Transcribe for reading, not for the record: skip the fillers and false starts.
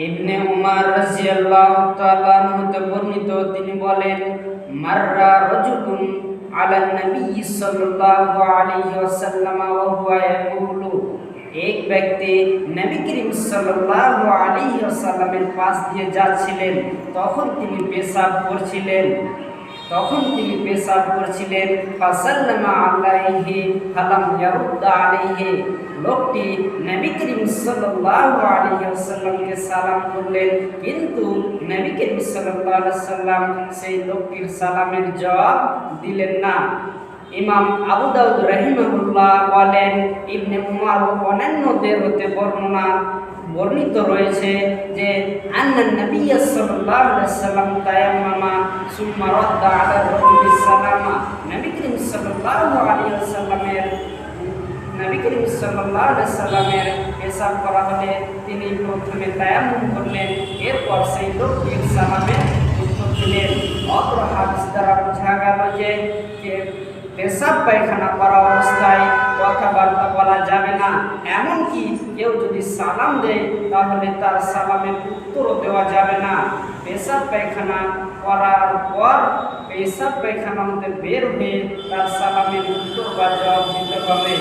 ইবনে উমর রাদিয়াল্লাহু তাআলা হতে বর্ণিত, তিনি বলেন, মাররা রাজুলুন আলা নবী সাল্লাল্লাহু আলাইহি ওয়াসাল্লাম ওয়া হুয়া ইয়াকুলু, এক ব্যক্তি নবী করিম সাল্লাল্লাহু আলাইহি ওয়াসাল্লামের পাশ দিয়ে যাচ্ছিলেন, তখন তিনি পেশাব করছিলেন। ফাসাল্লামা আলাইহি ফালাম ইয়ারুদ্দা আলাইহি, লোকটি নবী করিম সাল্লাল্লাহু আলাইহি ওয়াসাল্লামকে সালাম করলেন, কিন্তু নবী করিম সাল্লাল্লাহু আলাইহি ওয়াসাল্লাম সেই লোকটির সালামের জবাব দিলেন না। ইমাম আবু দাউদ রাহিমাহুল্লাহ বলেন, ইবনে উমর ও অন্যান্যদের হতে বর্ণিত রয়েছে যে আন্নান নবী সাল্লাল্লাহু আলাইহি ওয়াসাল্লাম তায়াম্মামা সুম্মা রাদ্দা আলা রাজুলি সালামা, নবী করিম সাল্লাল্লাহু আলাইহি ওয়াসাল্লামের পেশাব করা হলে তিনি প্রথমে তায়াম্মুম করলেন, এরপর সেই লোকটির সালামের উত্তর দিলেন। অত্র হাদিস দ্বারা বোঝা গেল যে পেশাব পায়খানা করা অবস্থায় কথাবার্তা বলা যাবে না। এমনকি কেউ যদি সালাম দেয় তাহলে তার সালামের উত্তরও দেওয়া যাবে না। পেশাব পায়খানা করার পর পেশাব পায়খানা হতে বের হয়ে তার সালামের উত্তর বা জবাব দিতে হবে।